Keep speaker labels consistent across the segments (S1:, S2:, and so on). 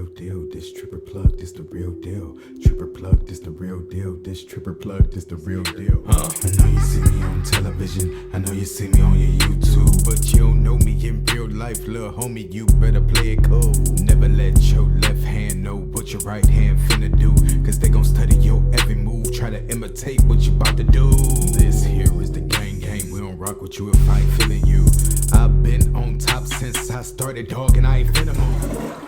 S1: real deal. This Tripper plug, this the real deal. Tripper plug, this the real deal. This Tripper plug, this the real deal. I know you see me on television, I know you see me on your YouTube, but you don't know me in real life, little homie. You better play it cool. Never let your left hand know what your right hand finna do, cause they gon' study your every move, try to imitate what you about to do. This here is the gang. We don't rock with you if I ain't feeling you. I've been on top since I started, dog, and I ain't finna move.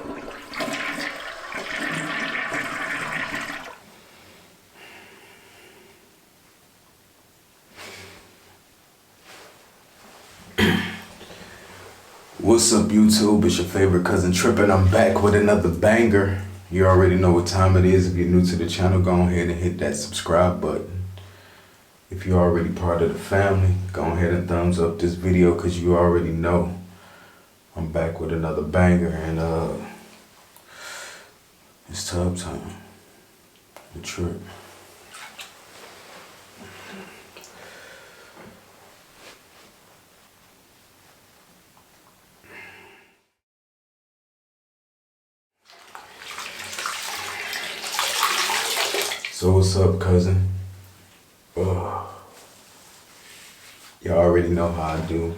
S1: What's up, YouTube? It's your favorite cousin Tripp, and I'm back with another banger. You already know what time it is. If you're new to the channel, go ahead and hit that subscribe button. If you're already part of the family, go ahead and thumbs up this video, because you already know I'm back with another banger, and it's tub time with Tripp. So what's up, cousin? Y'all already know how I do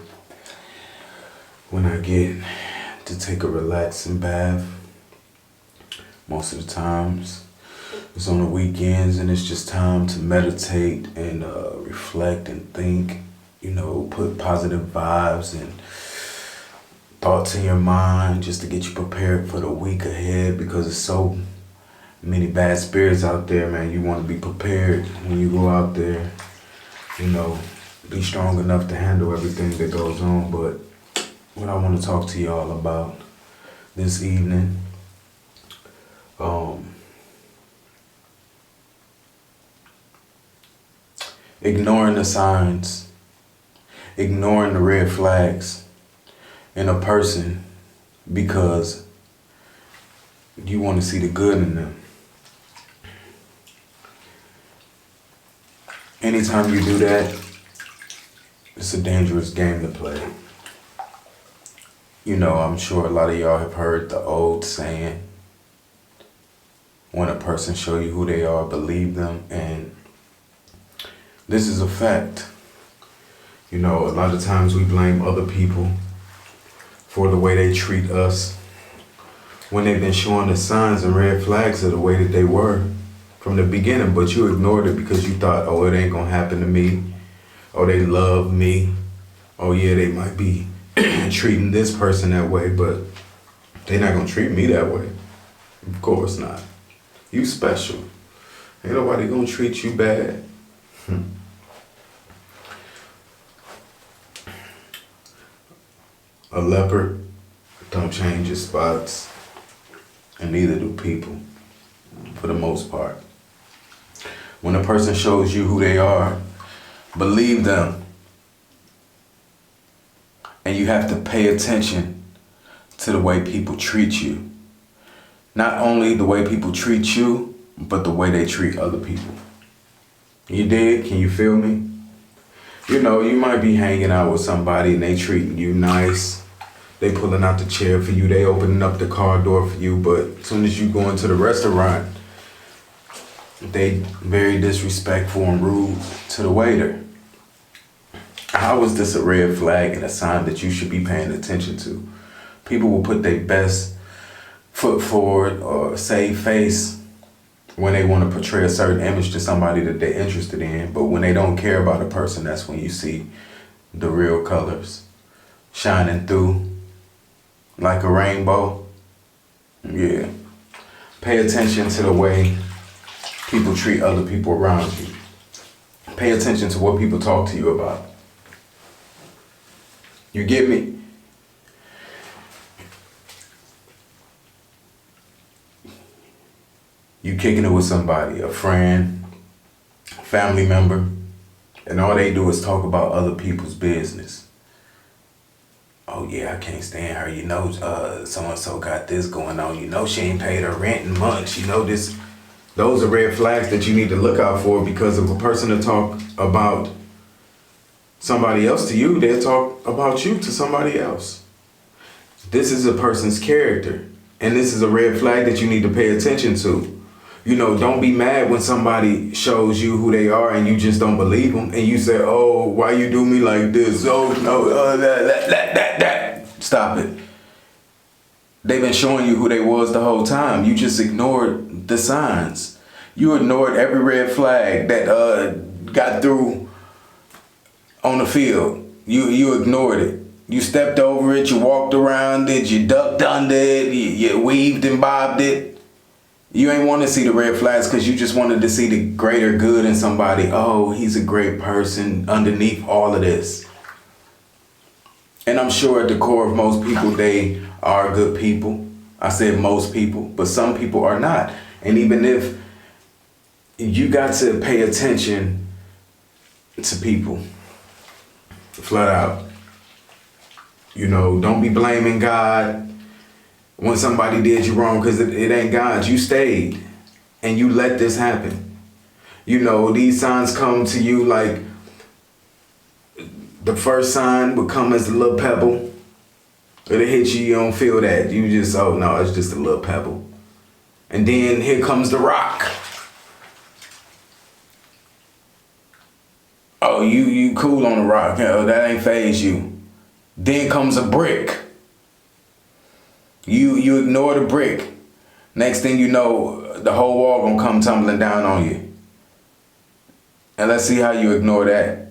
S1: when I get to take a relaxing bath. Most of the times it's on the weekends, and it's just time to meditate and reflect and think, you know, put positive vibes and thoughts in your mind just to get you prepared for the week ahead, because it's so many bad spirits out there, man. You want to be prepared when you go out there, you know, be strong enough to handle everything that goes on. But what I want to talk to y'all about this evening, ignoring the signs, ignoring the red flags in a person because you want to see the good in them. Anytime you do that, it's a dangerous game to play. You know, I'm sure a lot of y'all have heard the old saying, when a person show you who they are, believe them. And this is a fact. You know, a lot of times we blame other people for the way they treat us, when they've been showing the signs and red flags of the way that they were from the beginning, but you ignored it because you thought, oh, it ain't gonna happen to me. Oh, they love me. Oh yeah, they might be treating this person that way, but they're not gonna treat me that way. Of course not. You special. Ain't nobody gonna treat you bad. A leopard don't change his spots, and neither do people, for the most part. When a person shows you who they are, believe them. And you have to pay attention to the way people treat you. Not only the way people treat you, but the way they treat other people. You dig? Can you feel me? You know, you might be hanging out with somebody and they treating you nice. They pulling out the chair for you. They opening up the car door for you. But as soon as you go into the restaurant, they very disrespectful and rude to the waiter. How is this a red flag and a sign that you should be paying attention to? People will put their best foot forward or save face when they want to portray a certain image to somebody that they're interested in. But when they don't care about a person, that's when you see the real colors shining through like a rainbow. Yeah. Pay attention to the way people treat other people around you. Pay attention to what people talk to you about. You get me? You kicking it with somebody, a friend, family member, and all they do is talk about other people's business. Oh yeah, I can't stand her. You know, so-and-so got this going on. You know, she ain't paid her rent in months. You know this. Those are red flags that you need to look out for, because if a person to talk about somebody else to you, they'll talk about you to somebody else. This is a person's character. And this is a red flag that you need to pay attention to. You know, don't be mad when somebody shows you who they are and you just don't believe them. And you say, oh, why you do me like this? Oh, no, that. Stop it. They've been showing you who they was the whole time. You just ignored the signs. You ignored every red flag that got through on the field. You ignored it. You stepped over it. You walked around it. You ducked under it. You weaved and bobbed it. You ain't want to see the red flags because you just wanted to see the greater good in somebody. Oh, he's a great person underneath all of this. And I'm sure at the core of most people, they are good people. I said most people, but some people are not. And even if you got to pay attention to people, flat out. You know, don't be blaming God when somebody did you wrong, because it ain't God. You stayed and you let this happen. You know, these signs come to you like the first sign would come as a little pebble. It'll hit you, you don't feel that. You just, oh no, it's just a little pebble. And then here comes the rock. Oh, you cool on the rock. Oh, that ain't faze you. Then comes a brick. You ignore the brick. Next thing you know, the whole wall gonna come tumbling down on you. And let's see how you ignore that.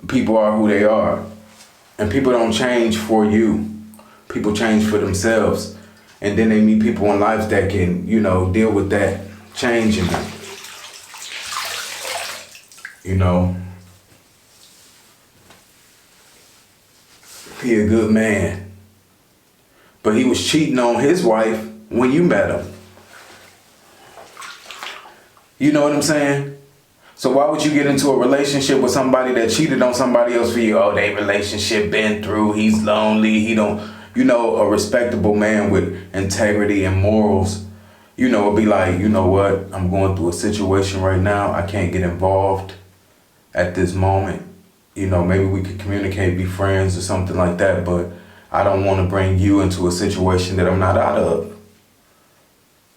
S1: People are who they are. And people don't change for you. People change for themselves. And then they meet people in life that can, you know, deal with that change in them. You know, he a good man. But he was cheating on his wife when you met him. You know what I'm saying? So why would you get into a relationship with somebody that cheated on somebody else for you? Oh, they relationship been through, he's lonely, he don't, you know, a respectable man with integrity and morals, you know, would be like, you know what, I'm going through a situation right now, I can't get involved at this moment. You know, maybe we could communicate, be friends or something like that, but I don't want to bring you into a situation that I'm not out of.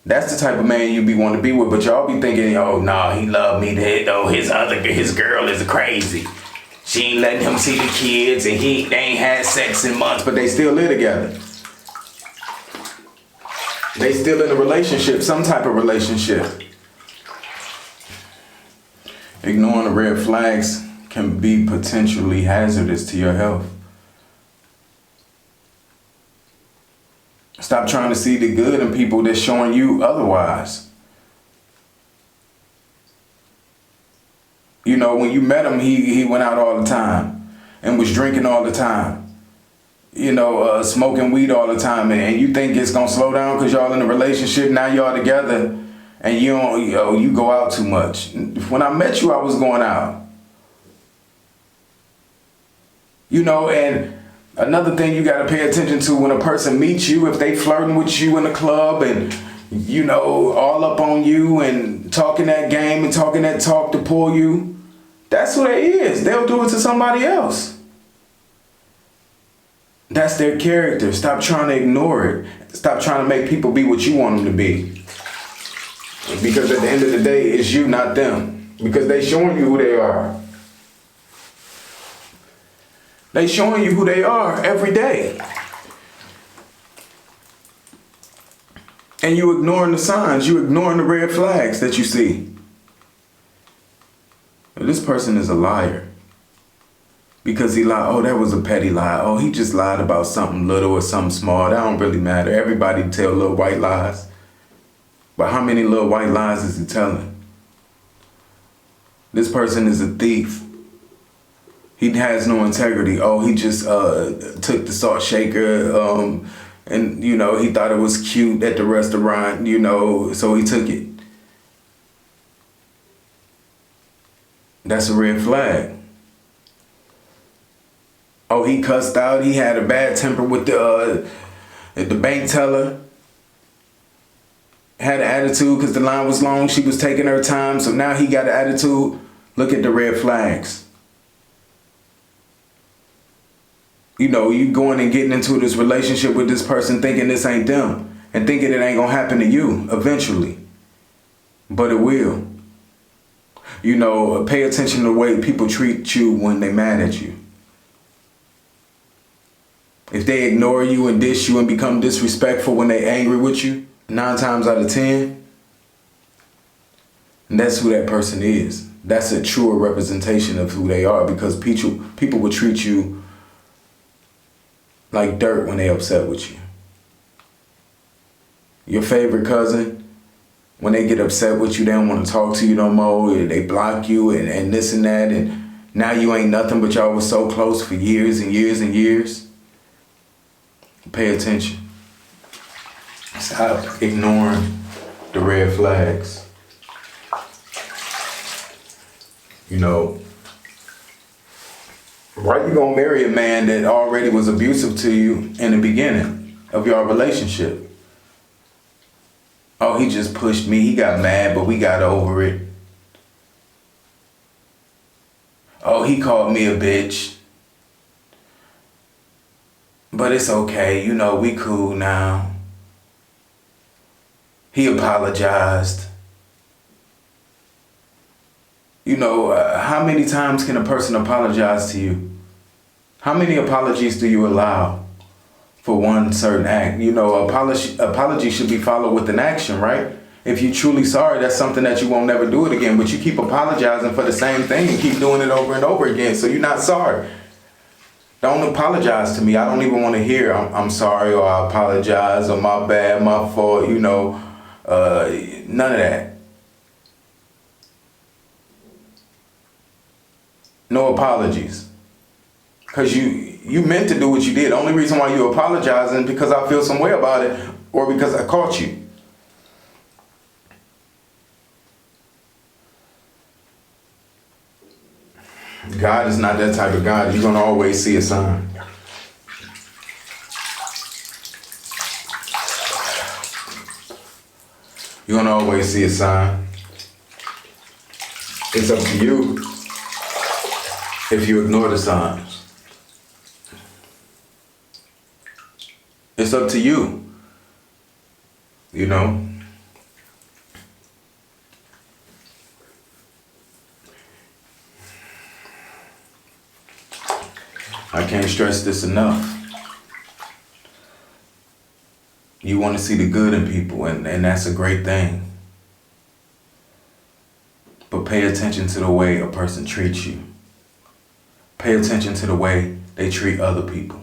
S1: That's the type of man you be wanting to be with, but y'all be thinking, oh, no, he loved me. His girl is crazy. She ain't letting him see the kids, and they ain't had sex in months, but they still live together. They still in a relationship, some type of relationship. Ignoring the red flags can be potentially hazardous to your health. Stop trying to see the good in people that's showing you otherwise. You know, when you met him, he went out all the time and was drinking all the time. You know, smoking weed all the time. And you think it's going to slow down because y'all in a relationship, now y'all together, and you go out too much. When I met you, I was going out. You know, and another thing you got to pay attention to when a person meets you, if they flirting with you in the club and, you know, all up on you and talking that game and talking that talk to pull you, that's who they is. They'll do it to somebody else. That's their character. Stop trying to ignore it. Stop trying to make people be what you want them to be. Because at the end of the day, it's you, not them. Because they showing you who they are. They showing you who they are every day. And you ignoring the signs. You ignoring the red flags that you see. This person is a liar. Because he lied. Oh, that was a petty lie. Oh, he just lied about something little or something small. That don't really matter. Everybody tell little white lies. But how many little white lies is he telling? This person is a thief. He has no integrity. Oh, he just took the salt shaker and, you know, he thought it was cute at the restaurant, you know, so he took it. That's a red flag. Oh, he cussed out. He had a bad temper with the bank teller. Had an attitude because the line was long. She was taking her time, so now he got an attitude. Look at the red flags. You going and getting into this relationship with this person thinking this ain't them and thinking it ain't gonna happen to you eventually. But it will. Pay attention to the way people treat you when they mad at you. If they ignore you and dish you and become disrespectful when they angry with you, 9 times out of 10, that's who that person is. That's a truer representation of who they are, because people will treat you like dirt when they upset with you. Your favorite cousin, when they get upset with you, they don't want to talk to you no more. They block you and this and that. And now you ain't nothing, but y'all was so close for years and years and years. Pay attention. Stop ignoring the red flags. Why you gonna marry a man that already was abusive to you in the beginning of your relationship? Oh, he just pushed me. He got mad, but we got over it. Oh, he called me a bitch. But it's okay. We cool now. He apologized. How many times can a person apologize to you? How many apologies do you allow for one certain act? Apology should be followed with an action, right? If you're truly sorry, that's something that you won't never do it again. But you keep apologizing for the same thing and keep doing it over and over again. So you're not sorry. Don't apologize to me. I don't even want to hear I'm sorry, or I apologize, or my bad, my fault, none of that. No apologies. Because you meant to do what you did. The only reason why you apologizing is because I feel some way about it, or because I caught you. God is not that type of God. You're going to always see a sign. You're going to always see a sign. It's up to you if you ignore the signs. It's up to you. I can't stress this enough. You want to see the good in people, and that's a great thing. But pay attention to the way a person treats you. Pay attention to the way they treat other people.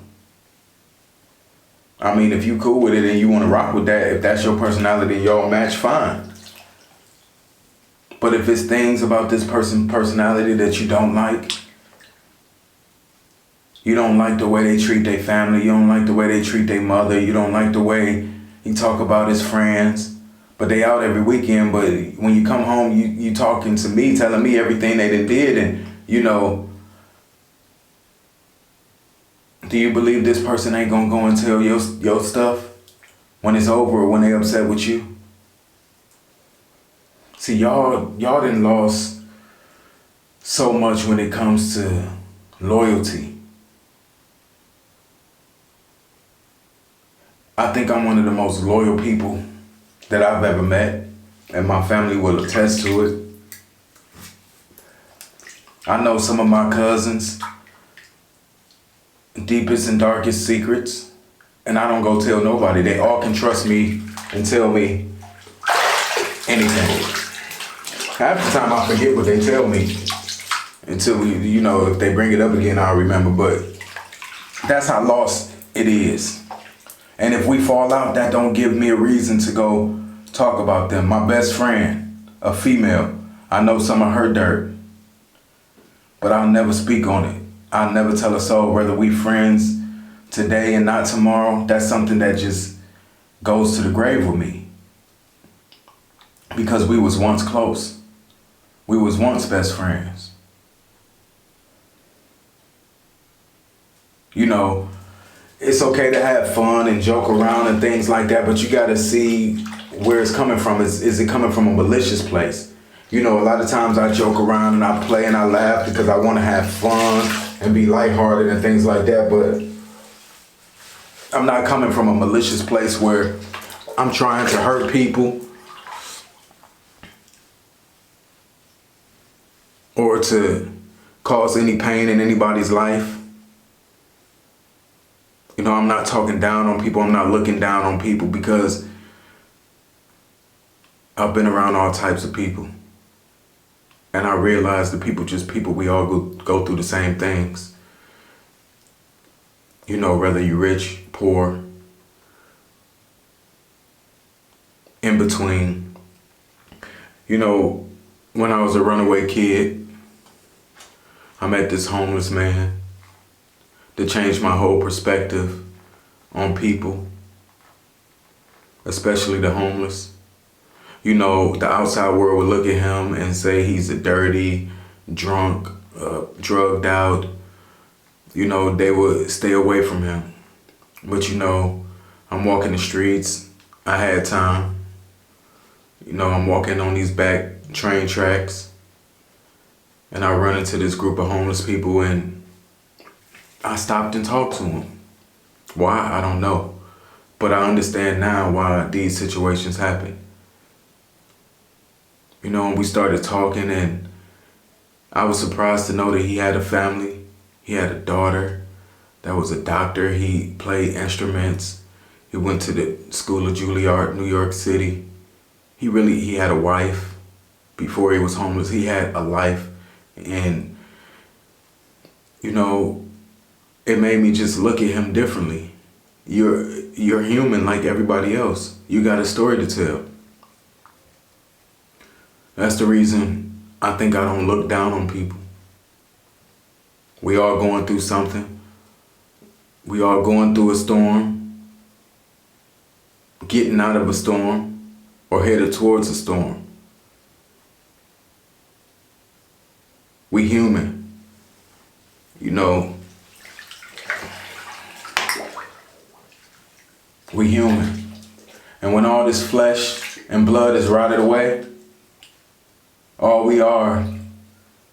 S1: I mean, if you cool with it and you want to rock with that, if that's your personality and y'all match, fine. But if it's things about this person's personality that you don't like, you don't like the way they treat their family, you don't like the way they treat their mother, you don't like the way he talk about his friends, but they out every weekend, but when you come home, you talking to me, telling me everything they did, and do you believe this person ain't gonna go and tell your stuff when it's over or when they upset with you? See, y'all done lost so much when it comes to loyalty. I think I'm one of the most loyal people that I've ever met, and my family will attest to it. I know some of my cousins' deepest and darkest secrets, and I don't go tell nobody. They all can trust me and tell me anything. Half the time I forget what they tell me until if they bring it up again, I'll remember. But that's how lost it is. And if we fall out, that don't give me a reason to go talk about them. My best friend, a female, I know some of her dirt, but I'll never speak on it. I'll never tell a soul whether we friends today and not tomorrow. That's something that just goes to the grave with me. Because we was once close. We was once best friends. It's okay to have fun and joke around and things like that, but you gotta see where it's coming from. Is it coming from a malicious place? A lot of times I joke around and I play and I laugh because I want to have fun and be lighthearted and things like that, but I'm not coming from a malicious place where I'm trying to hurt people or to cause any pain in anybody's life. You know, I'm not talking down on people. I'm not looking down on people, because I've been around all types of people. And I realize that people just people. We all go through the same things. You know, whether you're rich, poor, in between. You know, when I was a runaway kid, I met this homeless man that changed my whole perspective on people, especially the homeless. You know, the outside world would look at him and say he's a dirty, drunk, drugged out. You know, they would stay away from him. But you know, I'm walking the streets. I had time. You know, I'm walking on these back train tracks, and I run into this group of homeless people, and I stopped and talked to them. Why? I don't know. But I understand now why these situations happen. You know, and we started talking, and I was surprised to know that he had a family. He had a daughter that was a doctor. He played instruments. He went to the School of Juilliard, New York City. He had a wife before he was homeless. He had a life, and you know, it made me just look at him differently. You're human like everybody else. You got a story to tell. That's the reason I think I don't look down on people. We all going through something. We all going through a storm, getting out of a storm, or headed towards a storm. We human. You know, we human. And when all this flesh and blood is rotted away, all we are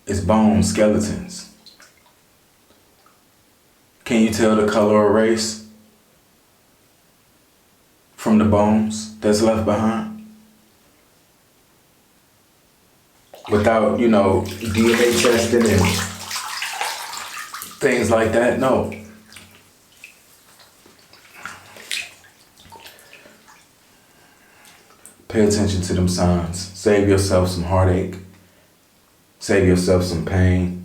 S1: is bones, skeletons. Can you tell the color of race from the bones that's left behind? Without, you know, DNA testing and things like that, no. Pay attention to them signs. Save yourself some heartache. Save yourself some pain.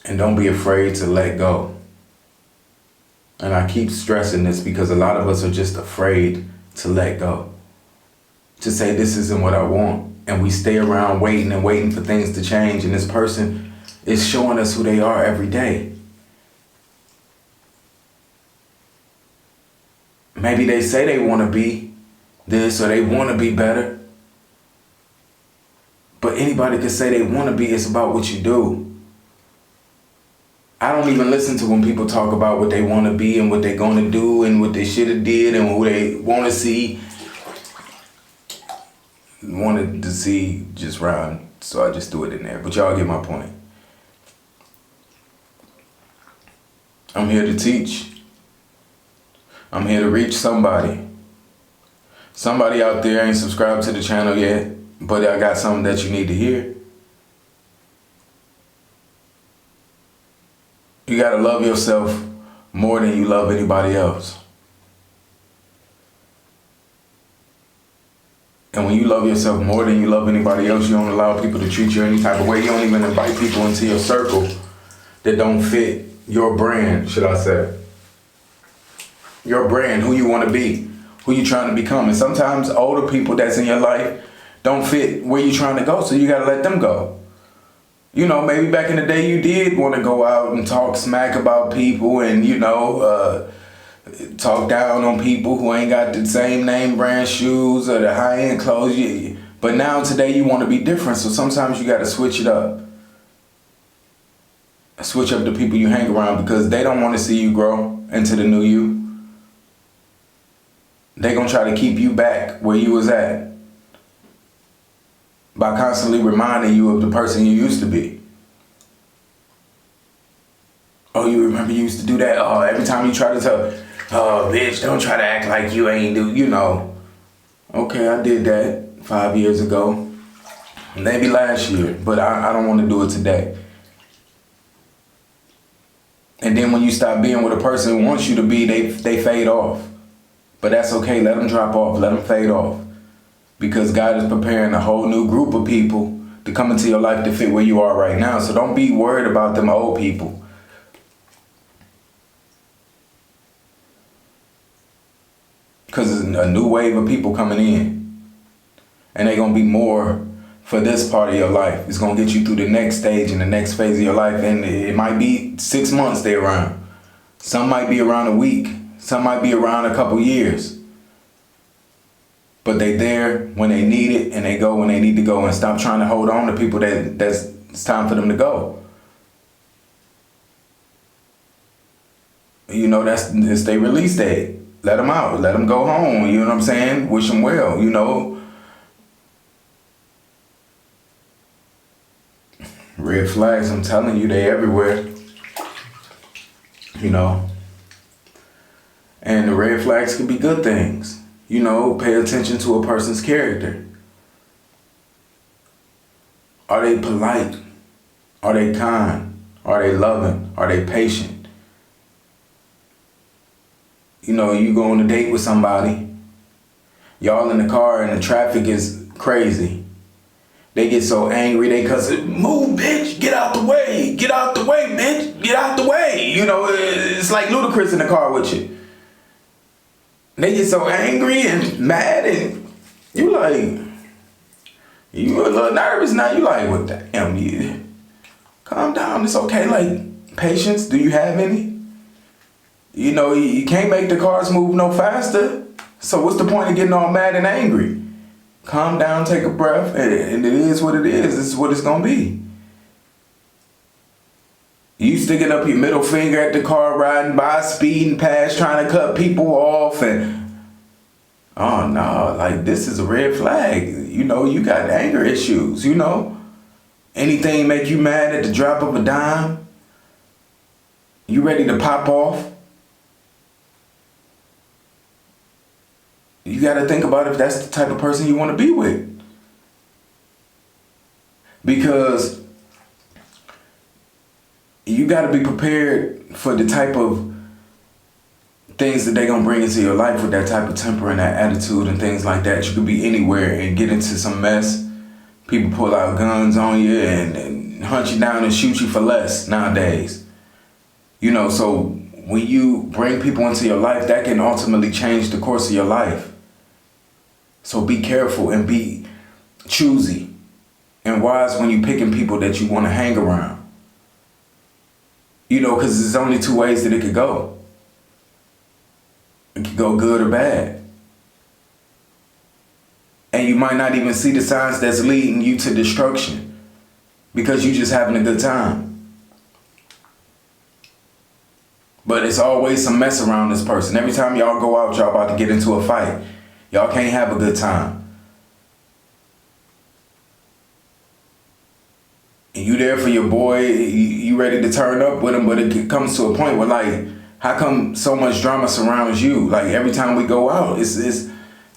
S1: And don't be afraid to let go. And I keep stressing this because a lot of us are just afraid to let go. To say this isn't what I want. And we stay around waiting and waiting for things to change. And this person is showing us who they are every day. Maybe they say they want to be this or they want to be better. But anybody can say they want to be. It's about what you do. I don't even listen to when people talk about what they want to be and what they're going to do and what they should have did and who they want to see. Wanted to see just rhyme, so I just threw it in there. But y'all get my point. I'm here to teach. I'm here to reach somebody. Somebody out there ain't subscribed to the channel yet, but I got something that you need to hear. You gotta love yourself more than you love anybody else. And when you love yourself more than you love anybody else, you don't allow people to treat you any type of way. You don't even invite people into your circle that don't fit your brand, should I say. Your brand, who you want to be, who you trying to become. And sometimes older people that's in your life don't fit where you're trying to go, so you got to let them go. You know, maybe back in the day you did want to go out and talk smack about people and, you know, talk down on people who ain't got the same name brand shoes or the high-end clothes. But now today you want to be different, so sometimes you got to switch it up. Switch up the people you hang around because they don't want to see you grow into the new you. They gonna try to keep you back where you was at by constantly reminding you of the person you used to be. Oh, you remember you used to do that? Oh, every time you try to tell, oh, bitch, don't try to act like you ain't do, Okay, I did that 5 years ago. Maybe last year, but I don't want to do it today. And then when you stop being what a person wants you to be, they fade off. But that's okay. Let them drop off. Let them fade off. Because God is preparing a whole new group of people to come into your life to fit where you are right now. So don't be worried about them old people. Because there's a new wave of people coming in. And they're going to be more for this part of your life. It's going to get you through the next stage and the next phase of your life. And it might be 6 months they're around. Some might be around a week. Some might be around a couple years. But they there when they need it, and they go when they need to go, and stop trying to hold on to people that's it's time for them to go. It's their release date. Let them out. Let them go home. You know what I'm saying? Wish them well, Red flags, I'm telling you, they everywhere. And the red flags can be good things. Pay attention to a person's character. Are they polite? Are they kind? Are they loving? Are they patient? You go on a date with somebody. Y'all in the car and the traffic is crazy. They get so angry, they cuss, move, bitch, get out the way. Get out the way, bitch, get out the way. It's like Ludacris in the car with you. They get so angry and mad, and you a little nervous now. You like, what the damn, calm down, it's okay. Like, patience, do you have any? You can't make the cars move no faster. So what's the point of getting all mad and angry? Calm down, take a breath, and it is what it is. This is what it's gonna be. You sticking up your middle finger at the car, riding by, speeding past, trying to cut people off, and oh no, like, this is a red flag. You got anger issues. Anything make you mad at the drop of a dime? You ready to pop off? You got to think about if that's the type of person you want to be with. Because you got to be prepared for the type of things that they're going to bring into your life with that type of temper and that attitude and things like that. You could be anywhere and get into some mess. People pull out guns on you and hunt you down and shoot you for less nowadays. So when you bring people into your life, that can ultimately change the course of your life. So be careful and be choosy and wise when you're picking people that you want to hang around. Because there's only two ways that it could go. It could go good or bad. And you might not even see the signs that's leading you to destruction because you're just having a good time. But it's always some mess around this person. Every time y'all go out, y'all about to get into a fight. Y'all can't have a good time. And you there for your boy, you ready to turn up with him, but it comes to a point where, like, how come so much drama surrounds you? Like, every time we go out, it's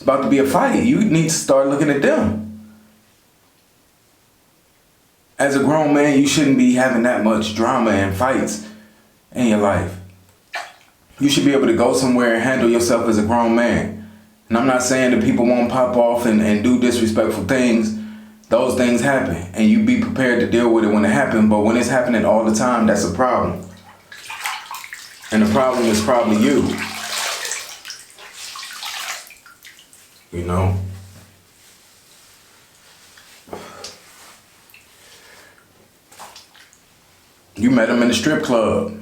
S1: about to be a fight. You need to start looking at them. As a grown man, you shouldn't be having that much drama and fights in your life. You should be able to go somewhere and handle yourself as a grown man. And I'm not saying that people won't pop off and do disrespectful things. Those things happen. And you be prepared to deal with it when it happens. But when it's happening all the time, that's a problem. And the problem is probably you. You met him in the strip club.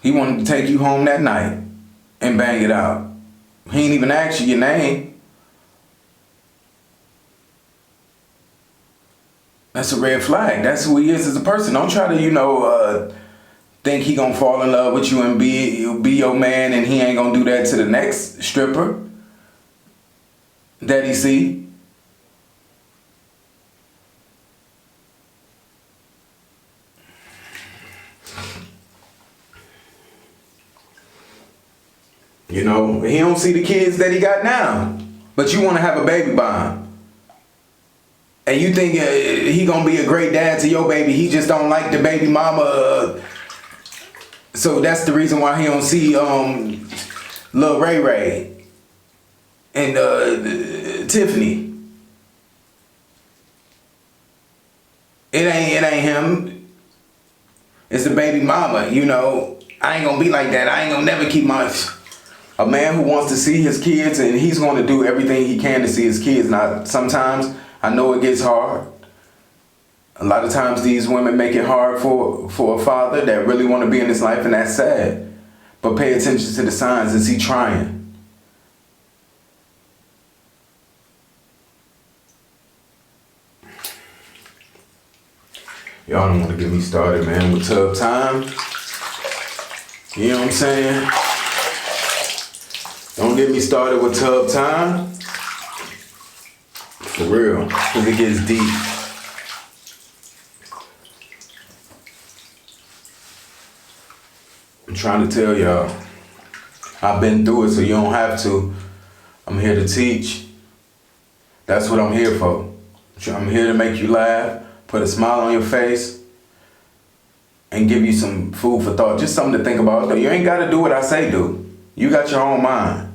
S1: He wanted to take you home that night and bang it out. He ain't even ask you your name. That's a red flag. That's who he is as a person. Don't try to, think he gonna fall in love with you and be your man, and he ain't gonna do that to the next stripper that he see. You know, he don't see the kids that he got now, but you want to have a baby by him. And you think he gonna be a great dad to your baby, he just don't like the baby mama. So that's the reason why he don't see Lil Ray Ray and Tiffany. It ain't him. It's the baby mama, you know. I ain't gonna be like that. I ain't gonna never keep my... A man who wants to see his kids, and he's gonna do everything he can to see his kids. Now, sometimes I know it gets hard. A lot of times these women make it hard for a father that really want to be in his life, and that's sad. But pay attention to the signs. Is he trying? Y'all don't want to get me started, man, with Tub Time. You know what I'm saying? Don't get me started with Tub Time. For real, because it gets deep. I'm trying to tell y'all, I've been through it so you don't have to. I'm here to teach. That's what I'm here for. I'm here to make you laugh, put a smile on your face, and give you some food for thought. Just something to think about. You ain't got to do what I say do. You got your own mind.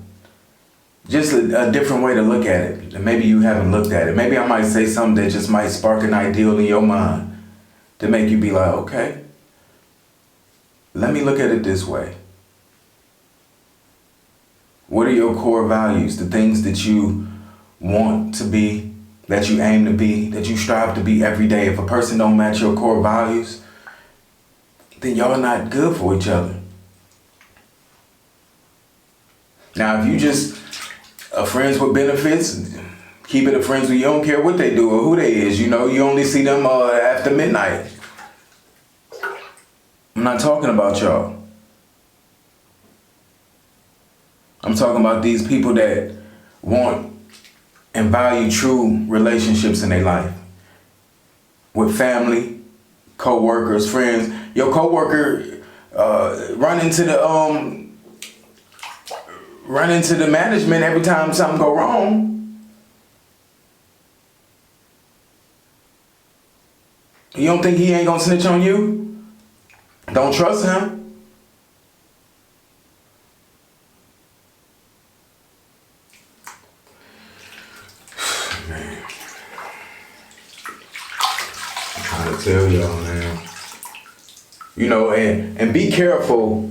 S1: Just a different way to look at it. And maybe you haven't looked at it. Maybe I might say something that just might spark an ideal in your mind to make you be like, okay, let me look at it this way. What are your core values? The things that you want to be, that you aim to be, that you strive to be every day. If a person don't match your core values, then y'all not good for each other. Now, if you just are friends with benefits, keep it a friends with you don't care what they do or who they is. You know, you only see them after midnight. I'm not talking about y'all. I'm talking about these people that want and value true relationships in their life. With family, co-workers, friends. Your co-worker run into the management every time something go wrong. You don't think he ain't gonna snitch on you? Don't trust him. Man. I'm trying to tell y'all, man. You know, and be careful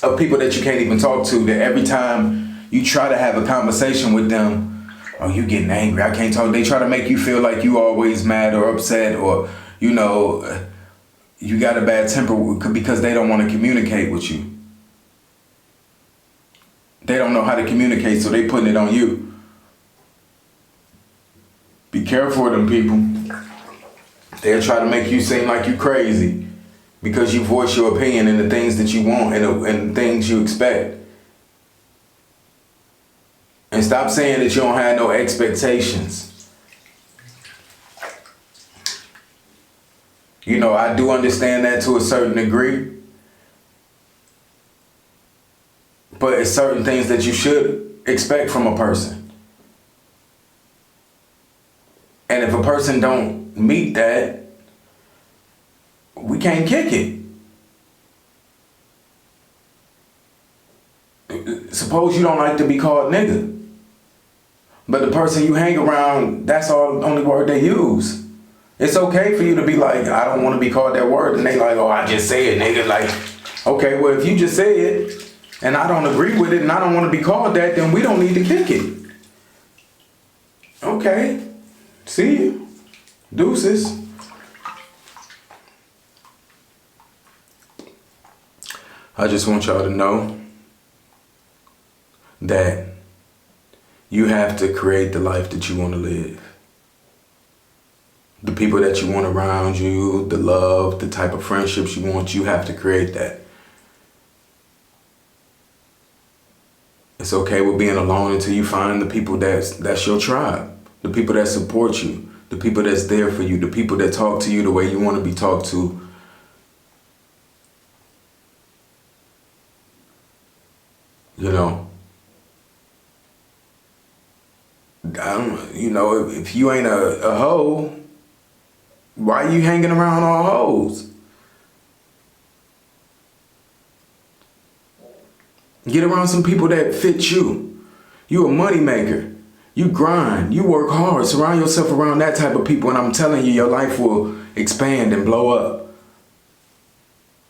S1: of people that you can't even talk to, that every time you try to have a conversation with them, oh, you getting angry, I can't talk. They try to make you feel like you always mad or upset, or, you know, you got a bad temper because they don't want to communicate with you. They don't know how to communicate, so they putting it on you. Be careful of them people. They'll try to make you seem like you crazy because you voice your opinion and the things that you want and the things you expect. And stop saying that you don't have no expectations. You know, I do understand that to a certain degree. But it's certain things that you should expect from a person. And if a person don't meet that, we can't kick it. Suppose you don't like to be called nigga. But the person you hang around, that's the only word they use. It's okay for you to be like, I don't want to be called that word. And they like, oh, I just say it, nigga. Like, okay, well, if you just say it and I don't agree with it and I don't want to be called that, then we don't need to kick it. Okay. See you. Deuces. I just want y'all to know that you have to create the life that you want to live. The people that you want around you, the love, the type of friendships you want, you have to create that. It's okay with being alone until you find the people that's your tribe. The people that support you. The people that's there for you. The people that talk to you the way you want to be talked to. You know, if you ain't a hoe, why you hanging around all hoes? Get around some people that fit you. You a money maker. You grind. You work hard. Surround yourself around that type of people, and I'm telling you, your life will expand and blow up.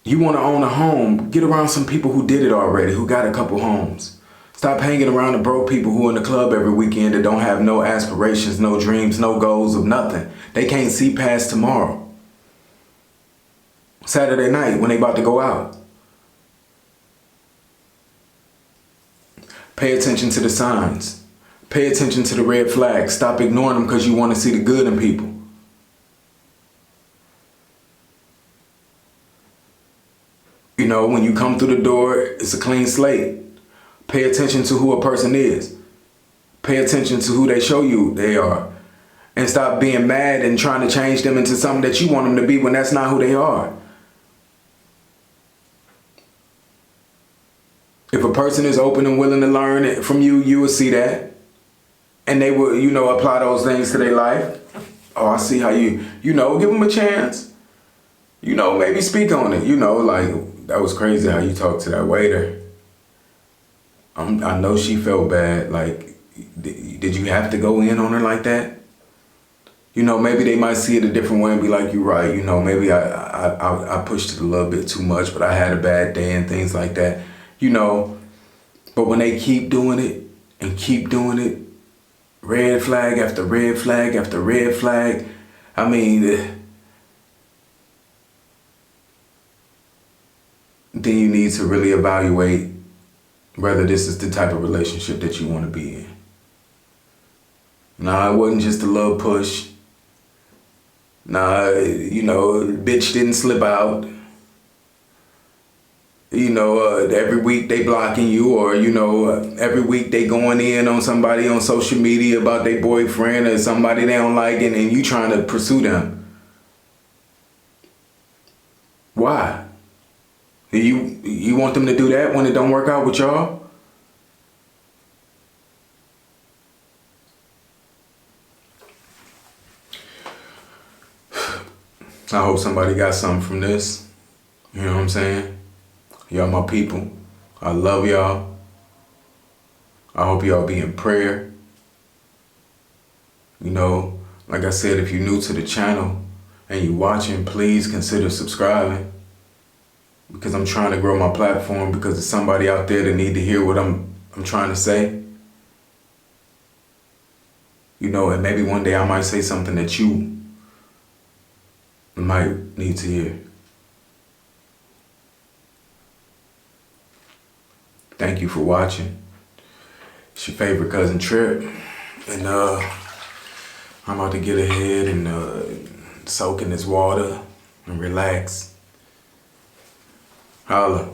S1: You want to own a home, get around some people who did it already, who got a couple homes. Stop hanging around the broke people who in the club every weekend that don't have no aspirations, no dreams, no goals of nothing. They can't see past tomorrow. Saturday night when they about to go out. Pay attention to the signs. Pay attention to the red flags. Stop ignoring them because you want to see the good in people. You know, when you come through the door, it's a clean slate. Pay attention to who a person is. Pay attention to who they show you they are. And stop being mad and trying to change them into something that you want them to be when that's not who they are. If a person is open and willing to learn it from you, you will see that. And they will, apply those things to their life. Oh, I see how you give them a chance. Maybe speak on it. That was crazy how you talked to that waiter. I know she felt bad. Like, did you have to go in on her like that? Maybe they might see it a different way and be like, you're right. Maybe I pushed it a little bit too much, but I had a bad day and things like that. But when they keep doing it and keep doing it, red flag after red flag after red flag, I mean, then you need to really evaluate whether this is the type of relationship that you want to be in. Nah, it wasn't just a little push. Nah, bitch didn't slip out. Every week they blocking you, or, every week they going in on somebody on social media about their boyfriend or somebody they don't like, and you trying to pursue them. Why? You want them to do that when it don't work out with y'all? I hope somebody got something from this. You know what I'm saying? Y'all my people. I love y'all. I hope y'all be in prayer. Like I said, if you're new to the channel and you watching, please consider subscribing. Because I'm trying to grow my platform, because there's somebody out there that need to hear what I'm trying to say. And maybe one day I might say something that you might need to hear. Thank you for watching. It's your favorite cousin Tripp. And I'm about to get ahead and soak in this water and relax. Holla.